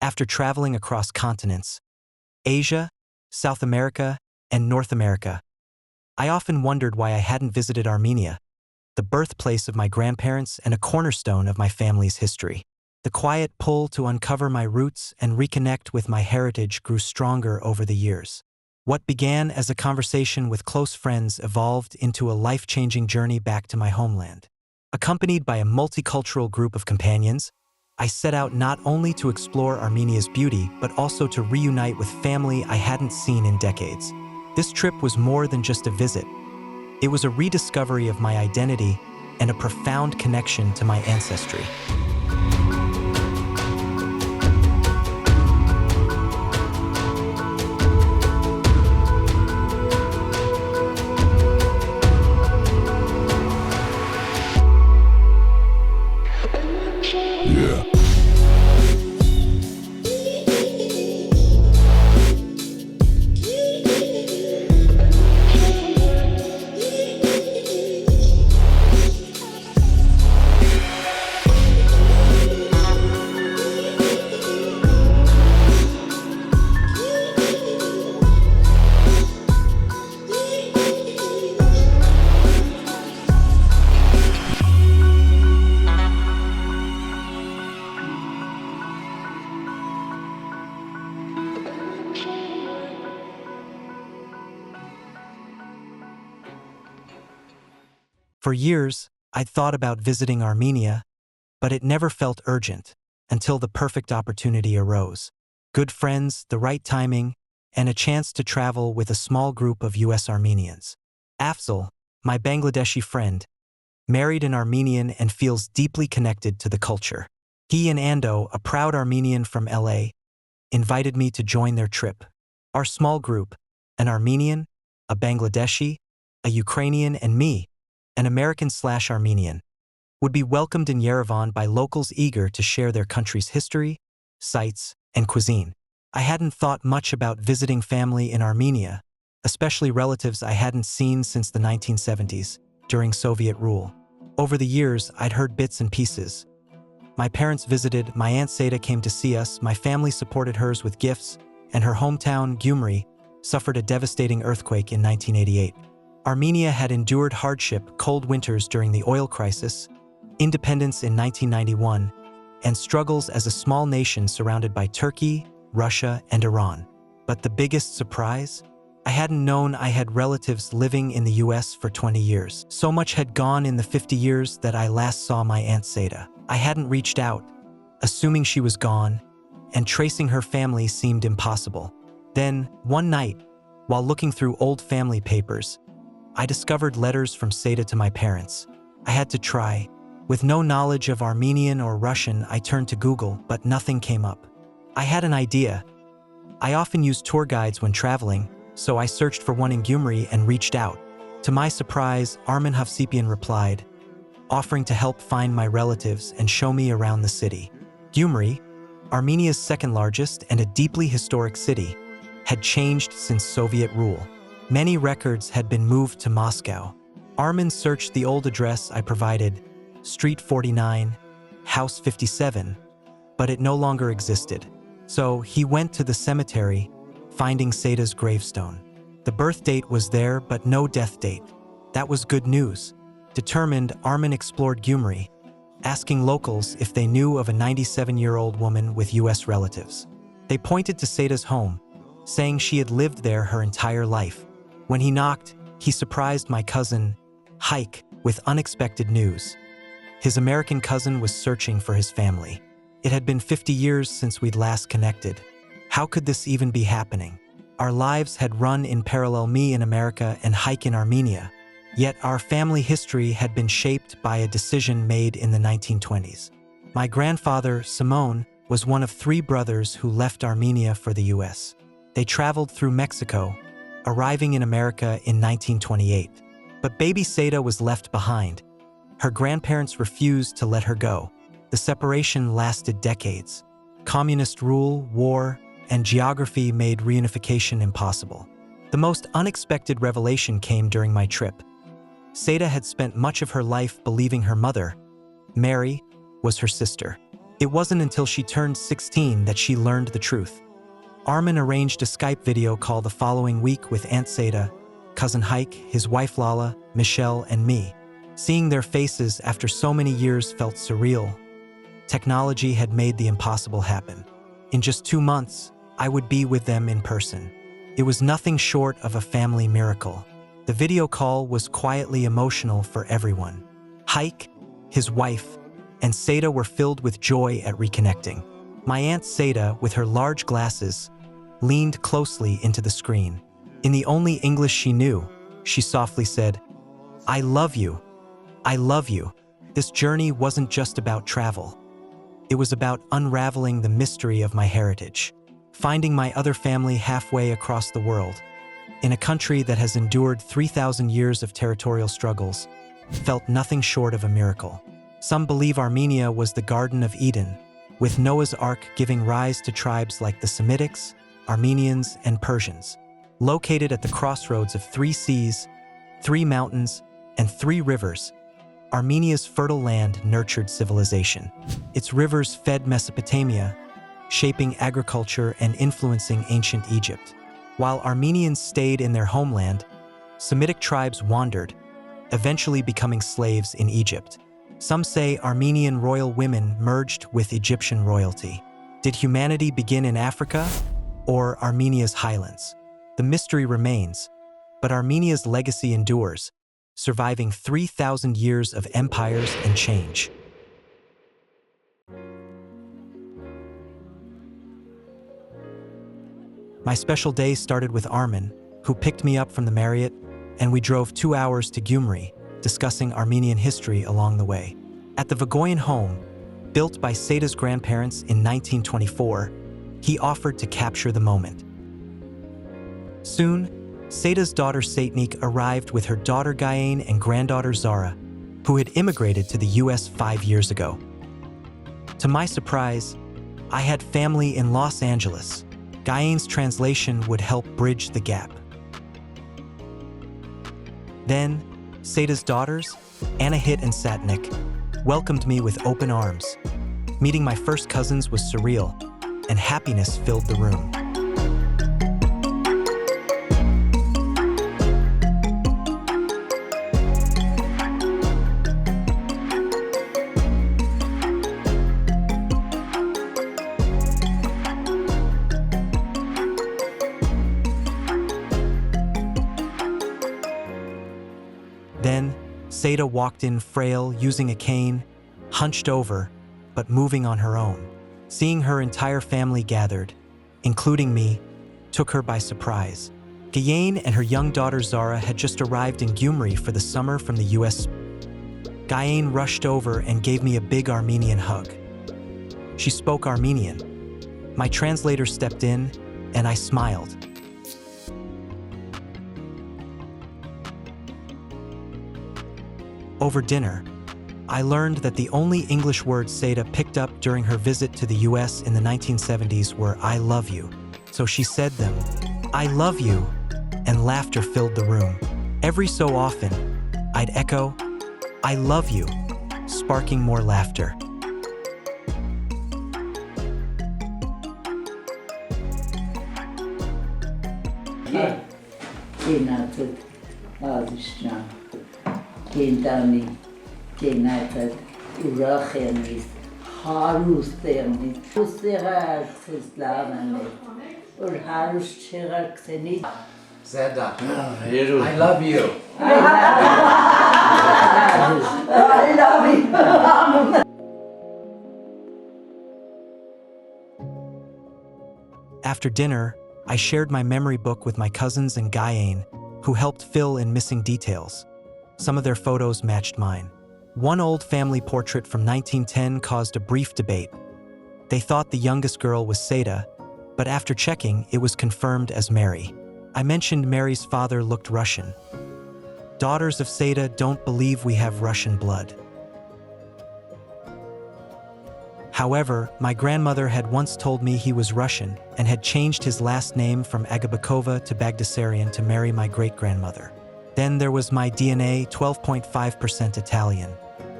After traveling across continents, Asia, South America, and North America, I often wondered why I hadn't visited Armenia, the birthplace of my grandparents and a cornerstone of my family's history. The quiet pull to uncover my roots and reconnect with my heritage grew stronger over the years. What began as a conversation with close friends evolved into a life-changing journey back to my homeland. Accompanied by a multicultural group of companions, I set out not only to explore Armenia's beauty, but also to reunite with family I hadn't seen in decades. This trip was more than just a visit. It was a rediscovery of my identity and a profound connection to my ancestry. For years, I'd thought about visiting Armenia, but it never felt urgent until the perfect opportunity arose. Good friends, the right timing, and a chance to travel with a small group of US Armenians. Afzal, my Bangladeshi friend, married an Armenian and feels deeply connected to the culture. He and Ando, a proud Armenian from LA, invited me to join their trip. Our small group, an Armenian, a Bangladeshi, a Ukrainian, and me, an American/Armenian, would be welcomed in Yerevan by locals eager to share their country's history, sites, and cuisine. I hadn't thought much about visiting family in Armenia, especially relatives I hadn't seen since the 1970s, during Soviet rule. Over the years, I'd heard bits and pieces. My parents visited, my Aunt Seda came to see us, my family supported hers with gifts, and her hometown, Gyumri, suffered a devastating earthquake in 1988. Armenia had endured hardship, cold winters during the oil crisis, independence in 1991, and struggles as a small nation surrounded by Turkey, Russia, and Iran. But the biggest surprise? I hadn't known I had relatives living in the US for 20 years. So much had gone in the 50 years that I last saw my Aunt Seda. I hadn't reached out, assuming she was gone, and tracing her family seemed impossible. Then, one night, while looking through old family papers, I discovered letters from Seda to my parents. I had to try. With no knowledge of Armenian or Russian, I turned to Google, but nothing came up. I had an idea. I often use tour guides when traveling, so I searched for one in Gyumri and reached out. To my surprise, Armin Hovsepian replied, offering to help find my relatives and show me around the city. Gyumri, Armenia's second largest and a deeply historic city, had changed since Soviet rule. Many records had been moved to Moscow. Armin searched the old address I provided, Street 49, House 57, but it no longer existed. So he went to the cemetery, finding Seda's gravestone. The birth date was there, but no death date. That was good news. Determined, Armin explored Gyumri, asking locals if they knew of a 97-year-old woman with US relatives. They pointed to Seda's home, saying she had lived there her entire life. When he knocked, he surprised my cousin, Haik, with unexpected news. His American cousin was searching for his family. It had been 50 years since we'd last connected. How could this even be happening? Our lives had run in parallel, me in America and Haik in Armenia. Yet our family history had been shaped by a decision made in the 1920s. My grandfather, Simone, was one of 3 brothers who left Armenia for the US. They traveled through Mexico, arriving in America in 1928. But baby Seda was left behind. Her grandparents refused to let her go. The separation lasted decades. Communist rule, war, and geography made reunification impossible. The most unexpected revelation came during my trip. Seda had spent much of her life believing her mother, Mary, was her sister. It wasn't until she turned 16 that she learned the truth. Armin arranged a Skype video call the following week with Aunt Seda, cousin Hike, his wife Lala, Michelle, and me. Seeing their faces after so many years felt surreal. Technology had made the impossible happen. In just 2 months, I would be with them in person. It was nothing short of a family miracle. The video call was quietly emotional for everyone. Hike, his wife, and Seda were filled with joy at reconnecting. My Aunt Seda, with her large glasses, leaned closely into the screen. In the only English she knew, she softly said, "I love you. I love you." This journey wasn't just about travel. It was about unraveling the mystery of my heritage, finding my other family halfway across the world, in a country that has endured 3,000 years of territorial struggles, felt nothing short of a miracle. Some believe Armenia was the Garden of Eden, with Noah's Ark giving rise to tribes like the Semitics, Armenians, and Persians. Located at the crossroads of 3 seas, 3 mountains, and 3 rivers, Armenia's fertile land nurtured civilization. Its rivers fed Mesopotamia, shaping agriculture and influencing ancient Egypt. While Armenians stayed in their homeland, Semitic tribes wandered, eventually becoming slaves in Egypt. Some say Armenian royal women merged with Egyptian royalty. Did humanity begin in Africa or Armenia's highlands? The mystery remains, but Armenia's legacy endures, surviving 3,000 years of empires and change. My special day started with Armin, who picked me up from the Marriott, and we drove 2 hours to Gyumri, discussing Armenian history along the way. At the Vagoyan home, built by Seda's grandparents in 1924, he offered to capture the moment. Soon, Seda's daughter Satnik arrived with her daughter Gayen and granddaughter Zara, who had immigrated to the US 5 years ago. To my surprise, I had family in Los Angeles. Gayen's translation would help bridge the gap. Then, Seda's daughters, Anahit and Satnik, welcomed me with open arms. Meeting my first cousins was surreal, and happiness filled the room. Then, Seda walked in frail, using a cane, hunched over, but moving on her own. Seeing her entire family gathered, including me, took her by surprise. Gayen and her young daughter Zara had just arrived in Gyumri for the summer from the US. Gayen rushed over and gave me a big Armenian hug. She spoke Armenian. My translator stepped in, and I smiled. Over dinner, I learned that the only English words Seda picked up during her visit to the US in the 1970s were "I love you." So she said them, "I love you," and laughter filled the room. Every so often, I'd echo, "I love you," sparking more laughter. Կենտանի, կենայցդ, ուրախ ենից, հարուստ ենից, ուսեղարքսես լավն է, որ հարուստ չեղարքսենից. Seda, I love you. I love you. After dinner, I shared my memory book with my cousins and Gayen, who helped fill in missing details. Some of their photos matched mine. One old family portrait from 1910 caused a brief debate. They thought the youngest girl was Seda, but after checking, it was confirmed as Mary. I mentioned Mary's father looked Russian. Daughters of Seda don't believe we have Russian blood. However, my grandmother had once told me he was Russian and had changed his last name from Agabakova to Bagdasarian to marry my great-grandmother. Then there was my DNA, 12.5% Italian,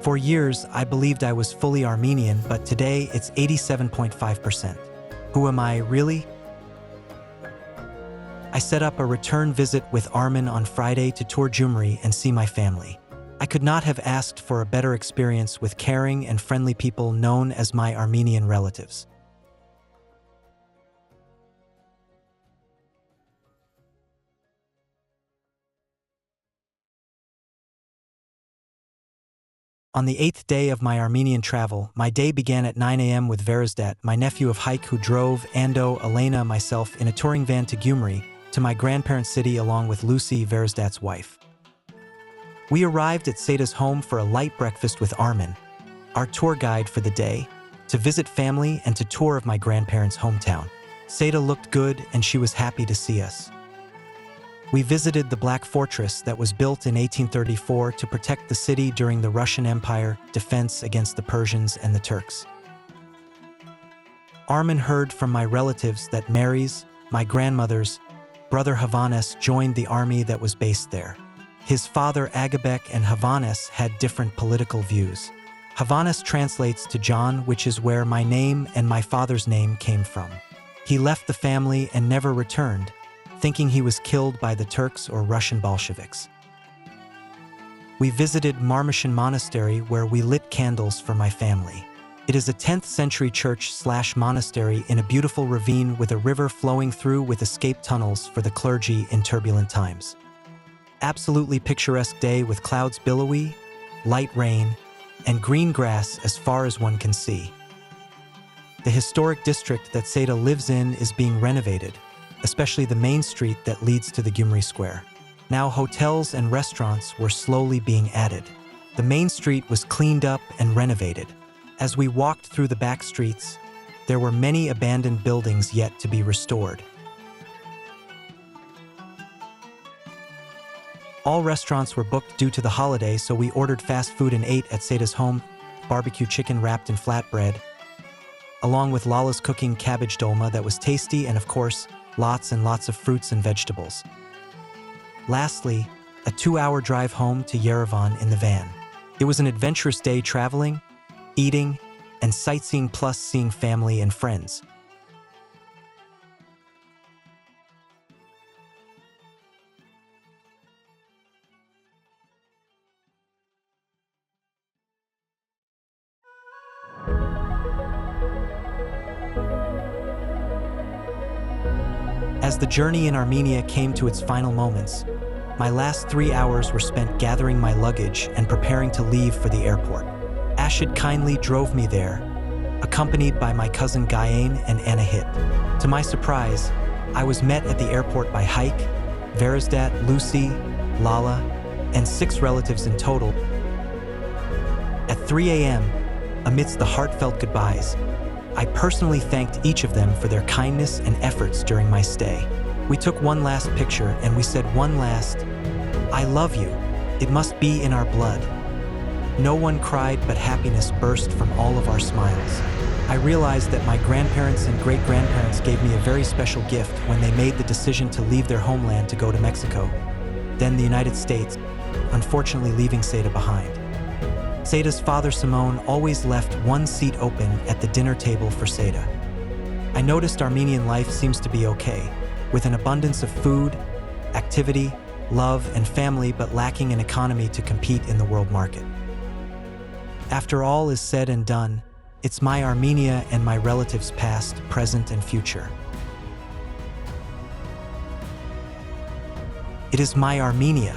For years, I believed I was fully Armenian, but today it's 87.5%. Who am I, really? I set up a return visit with Armin on Friday to tour Gyumri and see my family. I could not have asked for a better experience with caring and friendly people known as my Armenian relatives. On the 8th day of my Armenian travel, my day began at 9 a.m. with Verizdat, my nephew of Haik, who drove Ando, Elena, myself in a touring van to Gyumri, to my grandparents' city along with Lucy, Verizdat's wife. We arrived at Seida's home for a light breakfast with Armin, our tour guide for the day, to visit family and to tour of my grandparents' hometown. Seida looked good and she was happy to see us. We visited the Black Fortress that was built in 1834 to protect the city during the Russian Empire defense against the Persians and the Turks. Armin heard from my relatives that Mary's, my grandmother's, brother Havanes joined the army that was based there. His father Agabek and Havanes had different political views. Havanes translates to John, which is where my name and my father's name came from. He left the family and never returned, thinking he was killed by the Turks or Russian Bolsheviks. We visited Marmoshin Monastery where we lit candles for my family. It is a 10th century church/monastery in a beautiful ravine with a river flowing through with escape tunnels for the clergy in turbulent times. Absolutely picturesque day with clouds billowy, light rain, and green grass as far as one can see. The historic district that Seida lives in is being renovated, especially the main street that leads to the Gyumri Square. Now hotels and restaurants were slowly being added. The main street was cleaned up and renovated. As we walked through the back streets, there were many abandoned buildings yet to be restored. All restaurants were booked due to the holiday, so we ordered fast food and ate at Seida's home, barbecue chicken wrapped in flatbread, along with Lala's cooking cabbage dolma that was tasty, and of course, lots and lots of fruits and vegetables. Lastly, a 2-hour drive home to Yerevan in the van. It was an adventurous day traveling, eating, and sightseeing plus seeing family and friends. As the journey in Armenia came to its final moments, my last 3 hours were spent gathering my luggage and preparing to leave for the airport. Ashid kindly drove me there, accompanied by my cousin Gayen and Anahit. To my surprise, I was met at the airport by Haik, Verizdat, Lucy, Lala, and 6 relatives in total. At 3 a.m., amidst the heartfelt goodbyes, I personally thanked each of them for their kindness and efforts during my stay. We took one last picture and we said one last, "I love you. It must be in our blood." No one cried, but happiness burst from all of our smiles. I realized that my grandparents and great-grandparents gave me a very special gift when they made the decision to leave their homeland to go to Mexico, then the United States, unfortunately leaving Seida behind. Seida's father Simone always left one seat open at the dinner table for Seida. I noticed Armenian life seems to be okay, with an abundance of food, activity, love, and family, but lacking an economy to compete in the world market. After all is said and done, it's my Armenia and my relatives past, present, and future. It is my Armenia.